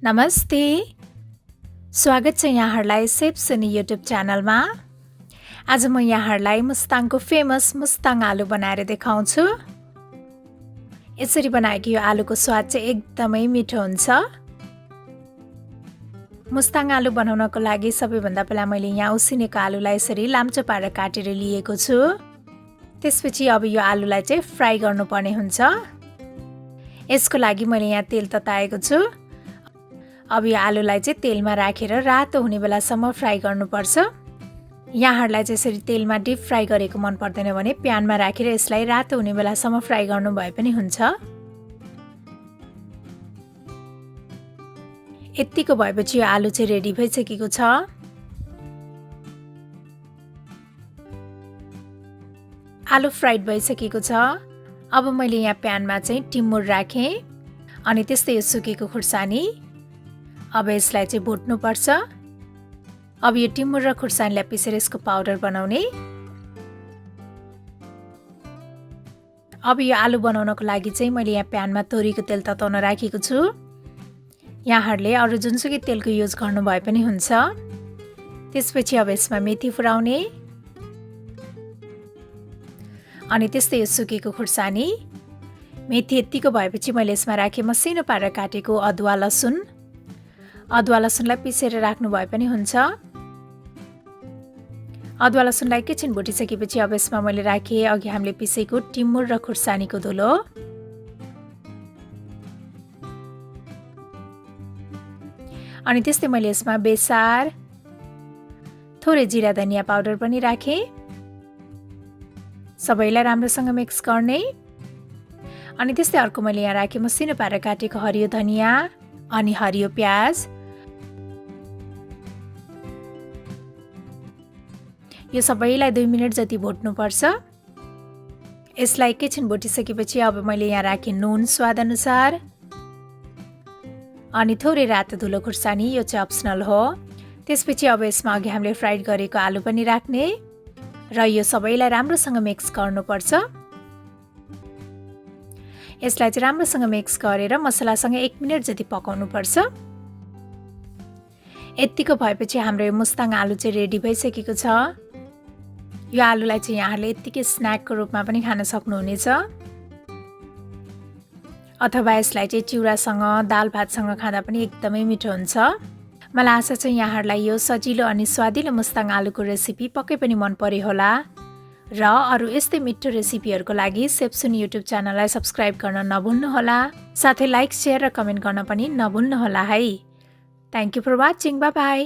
नमस्ते स्वागत छ यहाँहरूलाई सेफ सुनी युट्युब च्यानलमा। आज म यहाँहरूलाई मुस्ताङको फेमस मुस्ताङ आलु बनाएर देखाउँछु। यसरी बनाएको यो आलुको स्वाद चाहिँ एकदमै मिठो हुन्छ। मुस्ताङ आलु बनाउनको लागि सबैभन्दा पहिला मैले यहाँ उसिनेको आलुलाई यसरी लाम्चो पारेर काटेर लिएको छु। त्यसपछि अब यो आलुलाई चाहिँ फ्राई गर्नुपर्ने हुन्छ। यसको लागि मैले यहाँ तेल तताएको छु। अब यो आलुलाई चाहिँ तेलमा राखेर रातो हुने बेलासम्म फ्राई गर्नुपर्छ। यहाँहरूलाई चाहिँ यसरी तेलमा डिप फ्राई गरेको मन पर्दैन भने प्यानमा राखेर यसलाई रातो हुने बेलासम्म फ्राई गर्नु भए पनि हुन्छ। यतिको भएपछि यो आलु चाहिँ रेडी भइसकेको छ। आलु फ्राइड भइसकेको छ। अब मैले यहाँ प्यानमा चाहिँ टिमुर राखेँ अनि त्यस्तै यो सुकेको खुर्सानी। अब यसलाई चाहिँ भुट्नुपर्छ। अब यो टिमुर र खुर्सानीलाई पिसेर यसको पाउडर बनाउने। अब यो आलु बनाउनको लागि चाहिँ मैले यहाँ प्यानमा तोरीको तेल तताउन राखेको छु। यहाँहरूले अरू जुनसुकै तेलको युज गर्नु भए पनि हुन्छ। त्यसपछि अब यसमा मेथी फुराउने अनि त्यस्तै यो सुकेको खुर्सानी। मेथी यतिको भएपछि मैले यसमा राखेँ मसिनो पारेर काटेको अदुवा लसुन। अदुवा लसुनलाई पिसेर राख्नु भए पनि हुन्छ। अदुवा लसुनलाई एकैछिन भुटिसकेपछि अब यसमा मैले राखेँ अघि हामीले पिसेको टिमुर र खुर्सानीको धुलो। अनि त्यस्तै मैले यसमा बेसार, थोरै जिरा धनिया पाउडर पनि राखेँ। सबैलाई राम्रोसँग मिक्स गर्ने। अनि त्यस्तै अर्को मैले यहाँ राखेँ मसिनो पारेर काटेको हरियो धनिया अनि हरियो प्याज। यो सबैलाई 2 मिनेट जति भुट्नुपर्छ। यसलाई एकैछिन भुटिसकेपछि अब मैले यहाँ राखेँ नुन स्वाद अनुसार अनि थोरै रातो धुलो खुर्सानी, यो चाहिँ अप्सनल हो। त्यसपछि अब यसमा अघि हामीले फ्राइड गरेको आलु पनि राख्ने र यो सबैलाई राम्रोसँग मिक्स गर्नुपर्छ। यसलाई चाहिँ राम्रोसँग मिक्स गरेर मसलासँग 1 मिनेट जति पकाउनुपर्छ। यतिको भएपछि हाम्रो यो मुस्ताङ आलु चाहिँ रेडी भइसकेको छ। यो आलुलाई चाहिँ यहाँहरूले यत्तिकै स्न्याकको रूपमा पनि खान सक्नुहुनेछ अथवा यसलाई चाहिँ चिउरासँग दाल भातसँग खाँदा पनि एकदमै मिठो हुन्छ। मलाई आशा छ यहाँहरूलाई यो सजिलो अनि स्वादिलो मुस्ताङ आलुको रेसिपी पक्कै पनि मन पर्यो होला र अरू यस्तै मिठो रेसिपीहरूको लागि सेफ सुनी युट्युब च्यानललाई सब्स्क्राइब गर्न नभुल्नुहोला। साथै लाइक, सेयर र कमेन्ट गर्न पनि नभुल्नुहोला है। Thank you for watching. Bye by.